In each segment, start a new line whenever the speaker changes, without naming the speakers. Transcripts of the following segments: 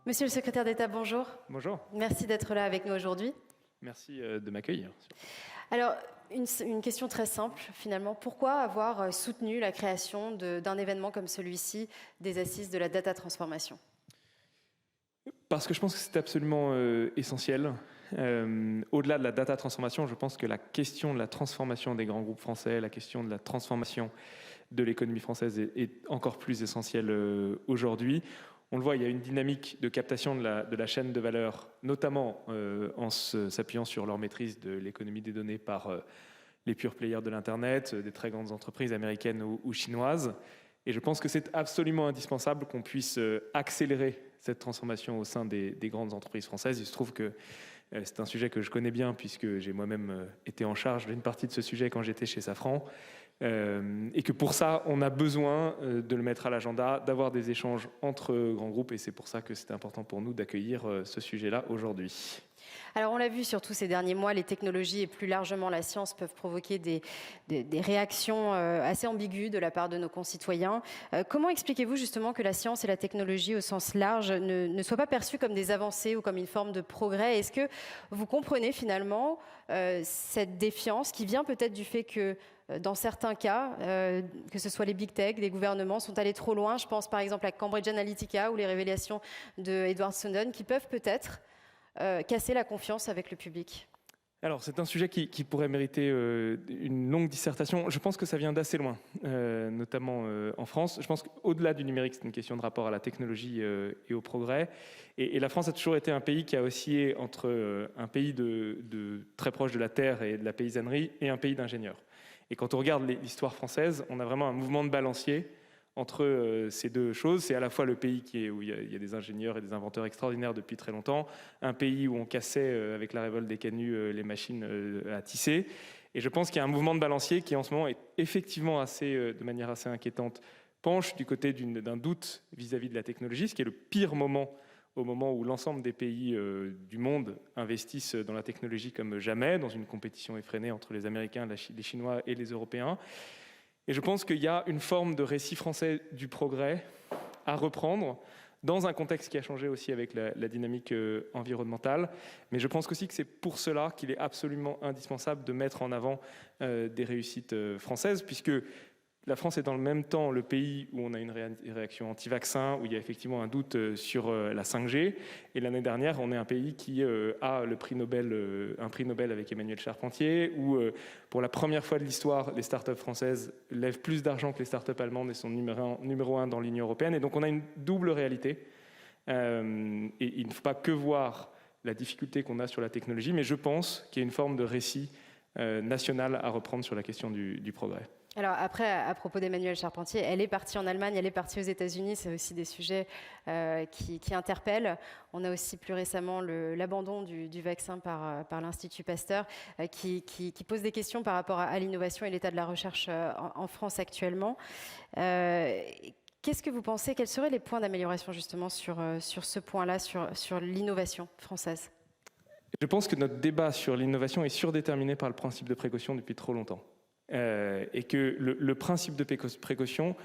Monsieur le secrétaire d'État, bonjour.
Bonjour.
Merci d'être là avec nous aujourd'hui.
Merci de m'accueillir.
Alors, une question très simple, finalement. Pourquoi avoir soutenu la création d'un événement comme celui-ci, des Assises de la Data Transformation?
Parce que je pense que c'est absolument essentiel. Au-delà de la data transformation, je pense que la question de la transformation des grands groupes français, la question de la transformation de l'économie française est encore plus essentielle aujourd'hui. On le voit, il y a une dynamique de captation de la chaîne de valeur, notamment en s'appuyant sur leur maîtrise de l'économie des données par les pure players de l'Internet, des très grandes entreprises américaines ou chinoises. Et je pense que c'est absolument indispensable qu'on puisse accélérer cette transformation au sein des grandes entreprises françaises. Il se trouve que c'est un sujet que je connais bien puisque j'ai moi-même été en charge d'une partie de ce sujet quand j'étais chez Safran. Et que pour ça, on a besoin de le mettre à l'agenda, d'avoir des échanges entre grands groupes. Et c'est pour ça que c'est important pour nous d'accueillir ce sujet-là aujourd'hui.
Alors, on l'a vu surtout ces derniers mois, les technologies et plus largement la science peuvent provoquer des réactions assez ambiguës de la part de nos concitoyens. Comment expliquez-vous justement que la science et la technologie au sens large ne soient pas perçues comme des avancées ou comme une forme de progrès? Est-ce que vous comprenez finalement cette défiance qui vient peut-être du fait que dans certains cas, que ce soit les big tech, les gouvernements sont allés trop loin? Je pense par exemple à Cambridge Analytica ou les révélations de Edward Snowden qui peuvent peut-être casser la confiance avec le public.
Alors, c'est un sujet qui pourrait mériter une longue dissertation. Je pense que ça vient d'assez loin, notamment en France. Je pense qu'au-delà du numérique, c'est une question de rapport à la technologie et au progrès. Et la France a toujours été un pays qui a oscillé entre un pays très proche de la terre et de la paysannerie et un pays d'ingénieurs. Et quand on regarde l'histoire française, on a vraiment un mouvement de balancier entre ces deux choses. C'est à la fois le pays où il y a des ingénieurs et des inventeurs extraordinaires depuis très longtemps, un pays où on cassait avec la révolte des canuts les machines à tisser. Et je pense qu'il y a un mouvement de balancier qui en ce moment est effectivement de manière assez inquiétante, penche du côté d'un doute vis-à-vis de la technologie, ce qui est le pire moment au moment où l'ensemble des pays du monde investissent dans la technologie comme jamais, dans une compétition effrénée entre les Américains, les Chinois et les Européens. Et je pense qu'il y a une forme de récit français du progrès à reprendre dans un contexte qui a changé aussi avec la dynamique environnementale. Mais je pense aussi que c'est pour cela qu'il est absolument indispensable de mettre en avant des réussites françaises, puisque la France est dans le même temps le pays où on a une réaction anti-vaccin, où il y a effectivement un doute sur la 5G. Et l'année dernière, on est un pays qui a le prix Nobel, un prix Nobel avec Emmanuel Charpentier, où pour la première fois de l'histoire, les startups françaises lèvent plus d'argent que les startups allemandes et sont numéro 1 dans l'Union européenne. Et donc on a une double réalité. Et il ne faut pas que voir la difficulté qu'on a sur la technologie, mais je pense qu'il y a une forme de récit national à reprendre sur la question du progrès.
Alors après, à propos d'Emmanuel Charpentier, elle est partie en Allemagne, elle est partie aux États-Unis, c'est aussi des sujets qui interpellent. On a aussi plus récemment l'abandon du vaccin par l'Institut Pasteur qui pose des questions par rapport à l'innovation et l'état de la recherche en France actuellement. Qu'est-ce que vous pensez? Quels seraient les points d'amélioration justement sur ce point-là, sur l'innovation française?
Je pense que notre débat sur l'innovation est surdéterminé par le principe de précaution depuis trop longtemps. Et que le principe de précaution,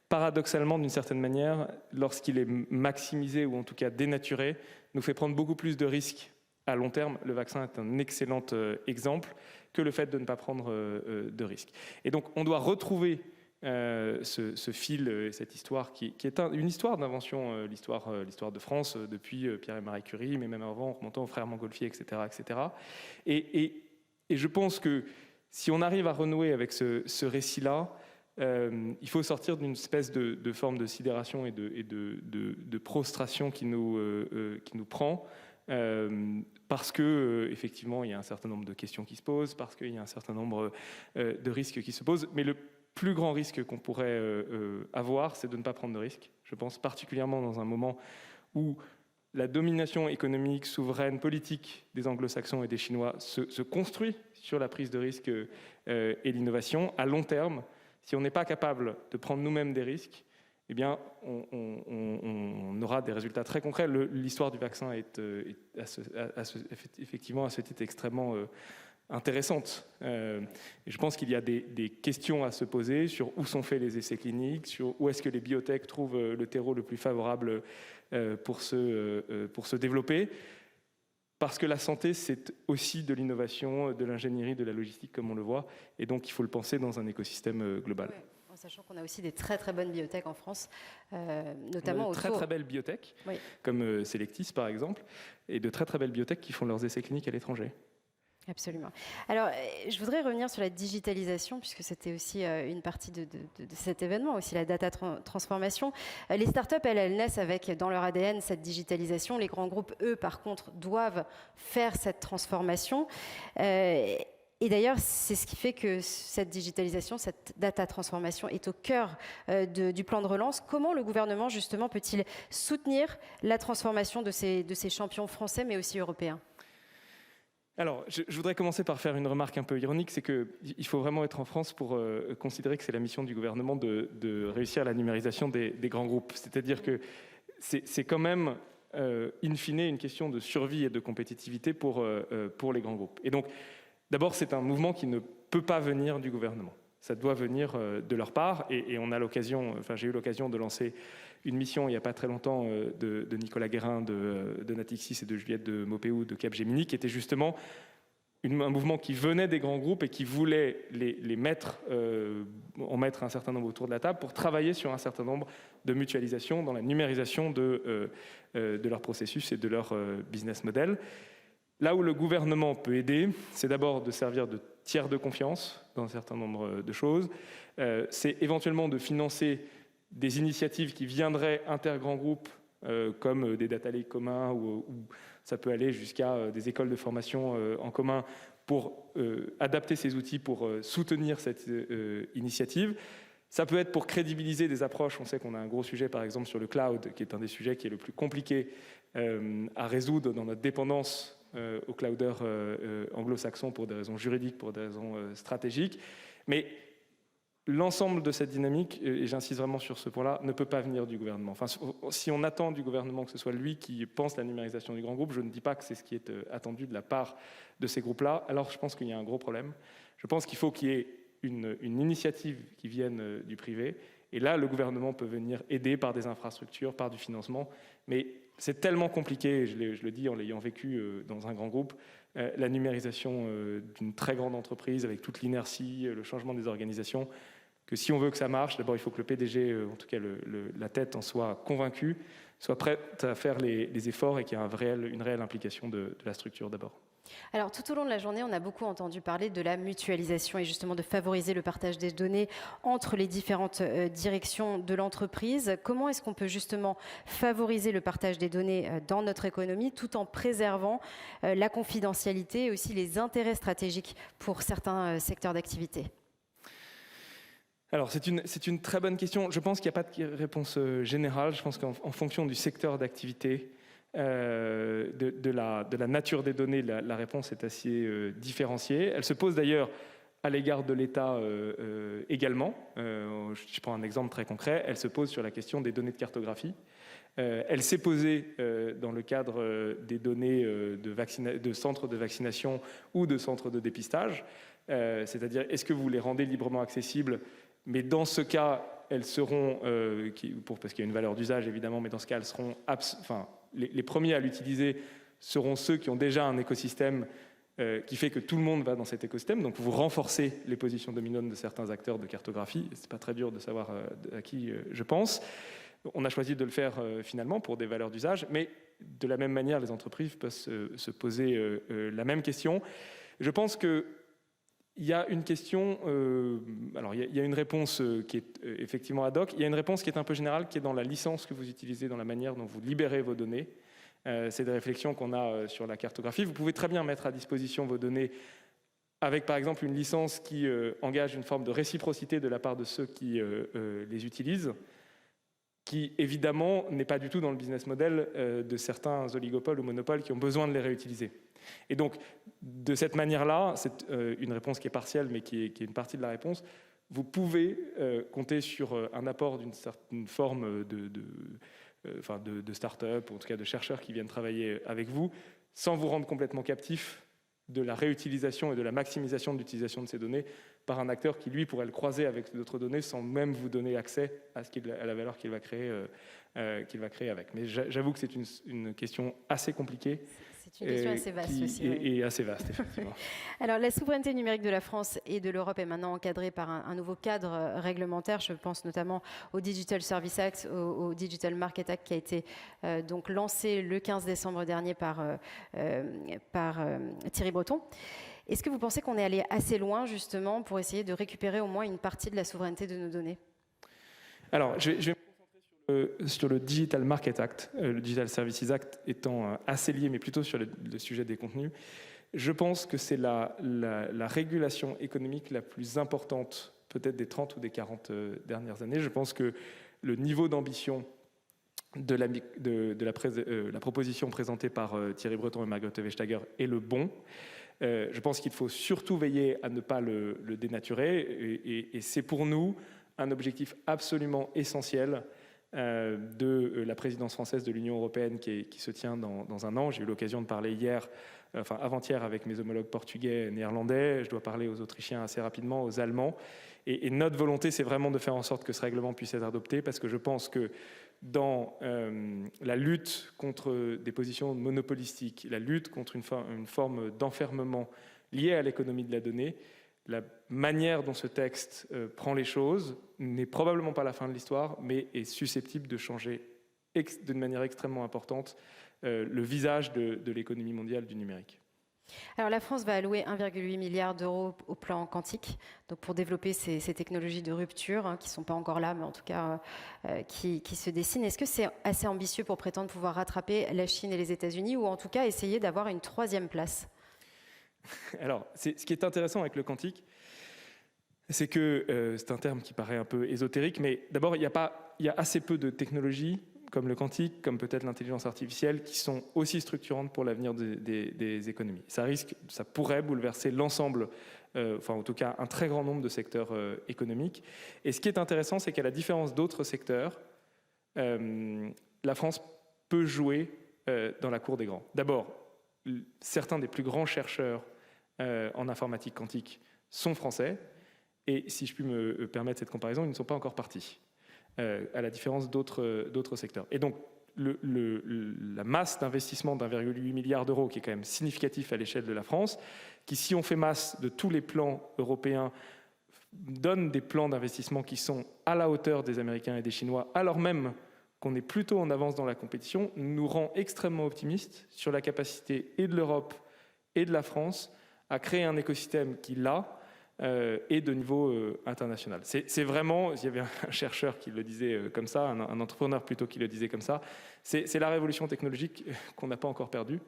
paradoxalement d'une certaine manière, lorsqu'il est maximisé ou en tout cas dénaturé, nous fait prendre beaucoup plus de risques à long terme. Le vaccin est un excellent exemple que le fait de ne pas prendre de risques. Et donc on doit retrouver ce fil et cette histoire qui est une histoire d'invention, l'histoire de France depuis Pierre et Marie Curie, mais même avant, en remontant aux frères Montgolfier, etc. etc. Et je pense que si on arrive à renouer avec ce récit-là, il faut sortir d'une espèce de forme de sidération et de prostration qui nous prend, parce que effectivement, il y a un certain nombre de questions qui se posent, parce qu'il y a un certain nombre de risques qui se posent. Mais le plus grand risque qu'on pourrait avoir, c'est de ne pas prendre de risques. Je pense particulièrement dans un moment où la domination économique, souveraine, politique des anglo-saxons et des Chinois se construit sur la prise de risque et l'innovation. À long terme, si on n'est pas capable de prendre nous-mêmes des risques, eh bien, on aura des résultats très concrets. L'histoire du vaccin est effectivement à ce titre extrêmement intéressante. Et je pense qu'il y a des questions à se poser sur où sont faits les essais cliniques, sur où est-ce que les biotech trouvent le terreau le plus favorable pour se développer. Parce que la santé, c'est aussi de l'innovation, de l'ingénierie, de la logistique, comme on le voit. Et donc, il faut le penser dans un écosystème global.
Ouais, en sachant qu'on a aussi des très très bonnes biotech en France, notamment
de très très belles biotech,
oui.
comme Selectis par exemple, et de très très belles biotech qui font leurs essais cliniques à l'étranger.
Absolument. Alors, je voudrais revenir sur la digitalisation, puisque c'était aussi une partie de cet événement, aussi la data transformation. Les startups, elles naissent avec dans leur ADN cette digitalisation. Les grands groupes, eux, par contre, doivent faire cette transformation. Et d'ailleurs, c'est ce qui fait que cette digitalisation, cette data transformation est au cœur du plan de relance. Comment le gouvernement, justement, peut-il soutenir la transformation de ces champions français, mais aussi européens ?
Alors, je voudrais commencer par faire une remarque un peu ironique, c'est qu'il faut vraiment être en France pour considérer que c'est la mission du gouvernement de réussir la numérisation des grands groupes. C'est-à-dire que c'est quand même, in fine, une question de survie et de compétitivité pour les grands groupes. Et donc, d'abord, c'est un mouvement qui ne peut pas venir du gouvernement. Ça doit venir de leur part, et on a l'occasion, enfin j'ai eu l'occasion de lancer une mission il n'y a pas très longtemps de Nicolas Guérin, de Natixis et de Juliette de Maupeou de Capgemini, qui était justement un mouvement qui venait des grands groupes et qui voulait les mettre, en mettre un certain nombre autour de la table pour travailler sur un certain nombre de mutualisations dans la numérisation de leur processus et de leur business model. Là où le gouvernement peut aider, c'est d'abord de servir de tiers de confiance dans un certain nombre de choses. C'est éventuellement de financer des initiatives qui viendraient inter-grands groupes, comme des data lakes communs, ou ça peut aller jusqu'à des écoles de formation en commun, pour adapter ces outils pour soutenir cette initiative. Ça peut être pour crédibiliser des approches. On sait qu'on a un gros sujet, par exemple, sur le cloud, qui est un des sujets qui est le plus compliqué à résoudre dans notre dépendance aux clouders anglo-saxons pour des raisons juridiques, pour des raisons stratégiques. Mais l'ensemble de cette dynamique, et j'insiste vraiment sur ce point-là, ne peut pas venir du gouvernement. Enfin, si on attend du gouvernement que ce soit lui qui pense la numérisation du grand groupe, je ne dis pas que c'est ce qui est attendu de la part de ces groupes-là, alors je pense qu'il y a un gros problème. Je pense qu'il faut qu'il y ait une initiative qui vienne du privé, et là, le gouvernement peut venir aider par des infrastructures, par du financement, mais c'est tellement compliqué, je le dis en l'ayant vécu dans un grand groupe, la numérisation d'une très grande entreprise avec toute l'inertie, le changement des organisations, que si on veut que ça marche, d'abord il faut que le PDG, en tout cas la tête, en soit convaincu, soit prête à faire les efforts et qu'il y ait une réelle implication de la structure d'abord.
Alors, tout au long de la journée, on a beaucoup entendu parler de la mutualisation et justement de favoriser le partage des données entre les différentes directions de l'entreprise. Comment est-ce qu'on peut justement favoriser le partage des données dans notre économie tout en préservant la confidentialité et aussi les intérêts stratégiques pour certains secteurs d'activité ?
Alors, c'est une très bonne question. Je pense qu'il n'y a pas de réponse générale. Je pense qu'en fonction du secteur d'activité, de la nature des données, la réponse est assez différenciée. Elle se pose d'ailleurs à l'égard de l'État également. Je prends un exemple très concret. Elle se pose sur la question des données de cartographie. Elle s'est posée dans le cadre des données de centres de vaccination ou de centres de dépistage. C'est-à-dire, est-ce que vous les rendez librement accessibles ? Mais dans ce cas, elles seront, parce qu'il y a une valeur d'usage évidemment, mais dans ce cas, elles seront les premiers à l'utiliser seront ceux qui ont déjà un écosystème qui fait que tout le monde va dans cet écosystème. Donc vous renforcez les positions dominantes de certains acteurs de cartographie. C'est pas très dur de savoir à qui je pense. On a choisi de le faire finalement pour des valeurs d'usage, mais de la même manière, les entreprises peuvent se poser la même question. Je pense que il y a une question, alors il y a une réponse qui est effectivement ad hoc, il y a une réponse qui est un peu générale, qui est dans la licence que vous utilisez, dans la manière dont vous libérez vos données. C'est des réflexions qu'on a sur la cartographie. Vous pouvez très bien mettre à disposition vos données avec par exemple une licence qui engage une forme de réciprocité de la part de ceux qui les utilisent, qui évidemment n'est pas du tout dans le business model de certains oligopoles ou monopoles qui ont besoin de les réutiliser. Et donc, de cette manière-là, c'est une réponse qui est partielle, mais qui est une partie de la réponse. Vous pouvez compter sur un apport d'une certaine forme de start-up, ou en tout cas de chercheurs qui viennent travailler avec vous, sans vous rendre complètement captif de la réutilisation et de la maximisation de l'utilisation de ces données par un acteur qui, lui, pourrait le croiser avec d'autres données sans même vous donner accès à la valeur qu'il va créer avec. Mais j'avoue que c'est une question assez compliquée.
C'est une question assez vaste aussi.
Et assez vaste, effectivement.
Alors, la souveraineté numérique de la France et de l'Europe est maintenant encadrée par un nouveau cadre réglementaire. Je pense notamment au Digital Service Act, au Digital Market Act qui a été donc lancé le 15 décembre dernier par Thierry Breton. Est-ce que vous pensez qu'on est allé assez loin, justement, pour essayer de récupérer au moins une partie de la souveraineté de nos données?
Alors, je vais me concentrer sur le Digital Market Act, le Digital Services Act étant assez lié, mais plutôt sur le sujet des contenus. Je pense que c'est la régulation économique la plus importante, peut-être des 30 ou des 40 dernières années. Je pense que le niveau d'ambition de la proposition présentée par Thierry Breton et Margrethe Vestager est le bon. Je pense qu'il faut surtout veiller à ne pas le dénaturer et c'est pour nous un objectif absolument essentiel de la présidence française de l'Union européenne qui se tient dans un an. J'ai eu l'occasion de parler avant-hier avec mes homologues portugais et néerlandais. Je dois parler aux Autrichiens assez rapidement, aux Allemands. Et notre volonté, c'est vraiment de faire en sorte que ce règlement puisse être adopté parce que je pense que dans la lutte contre des positions monopolistiques, la lutte contre une forme d'enfermement liée à l'économie de la donnée, la manière dont ce texte prend les choses n'est probablement pas la fin de l'histoire, mais est susceptible de changer d'une manière extrêmement importante le visage de l'économie mondiale du numérique.
Alors la France va allouer 1,8 milliard d'euros au plan quantique, donc pour développer ces technologies de rupture qui ne sont pas encore là, mais en tout cas qui se dessinent. Est-ce que c'est assez ambitieux pour prétendre pouvoir rattraper la Chine et les États-Unis ou en tout cas essayer d'avoir une troisième place?
Alors, ce qui est intéressant avec le quantique, c'est que c'est un terme qui paraît un peu ésotérique, mais d'abord, il y a assez peu de technologies comme le quantique, comme peut-être l'intelligence artificielle, qui sont aussi structurantes pour l'avenir des économies. Ça pourrait bouleverser l'ensemble, enfin en tout cas un très grand nombre de secteurs économiques. Et ce qui est intéressant, c'est qu'à la différence d'autres secteurs, la France peut jouer dans la cour des grands. D'abord, certains des plus grands chercheurs en informatique quantique sont français, et si je puis me permettre cette comparaison, ils ne sont pas encore partis. À la différence d'autres secteurs. Et donc, la masse d'investissement d'1,8 milliard d'euros, qui est quand même significatif à l'échelle de la France, qui, si on fait masse de tous les plans européens, donne des plans d'investissement qui sont à la hauteur des Américains et des Chinois, alors même qu'on est plutôt en avance dans la compétition, nous rend extrêmement optimistes sur la capacité et de l'Europe et de la France à créer un écosystème qui, là, et de niveau international. C'est vraiment, il y avait un chercheur qui le disait comme ça, un entrepreneur plutôt qui le disait comme ça, c'est la révolution technologique qu'on n'a pas encore perdue.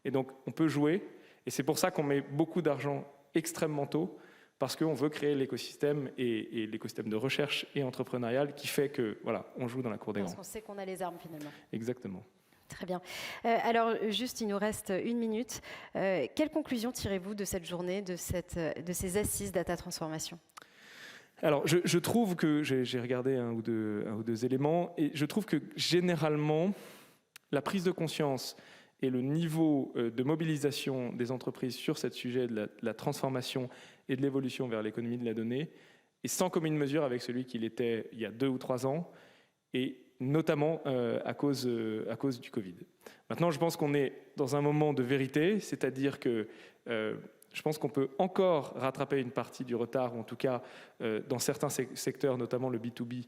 Et donc on peut jouer, et c'est pour ça qu'on met beaucoup d'argent extrêmement tôt, parce qu'on veut créer l'écosystème et l'écosystème de recherche et entrepreneurial qui fait que, voilà, on joue dans la cour des grands.
Parce qu'on sait qu'on a les armes finalement.
Exactement.
Très bien. Alors, juste, il nous reste 1 minute. Quelle conclusion tirez-vous de cette journée, de ces assises data transformation?
Alors, je trouve que, j'ai regardé un ou deux éléments, et je trouve que généralement, la prise de conscience et le niveau de mobilisation des entreprises sur ce sujet de la transformation et de l'évolution vers l'économie de la donnée est sans commune mesure avec celui qu'il était il y a 2 ou 3 ans, et notamment à cause du Covid. Maintenant, je pense qu'on est dans un moment de vérité, c'est-à-dire que je pense qu'on peut encore rattraper une partie du retard, ou en tout cas, dans certains secteurs, notamment le B2B,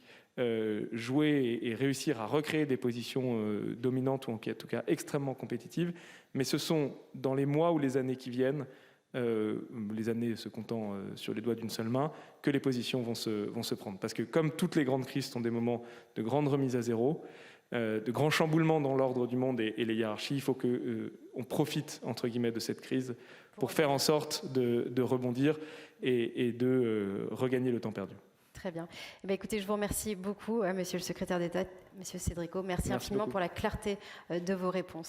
jouer et réussir à recréer des positions dominantes, ou en tout cas extrêmement compétitives. Mais ce sont dans les mois ou les années qui viennent, les années se comptant sur les doigts d'une seule main, que les positions vont se prendre. Parce que comme toutes les grandes crises sont des moments de grande remise à zéro, de grands chamboulements dans l'ordre du monde et les hiérarchies, il faut qu'on profite, entre guillemets, de cette crise pour faire en sorte de rebondir et de regagner le temps perdu.
Très bien. Eh bien, écoutez, je vous remercie beaucoup, Monsieur le secrétaire d'État, Monsieur Cédrico. Merci infiniment
beaucoup
pour la clarté de vos réponses.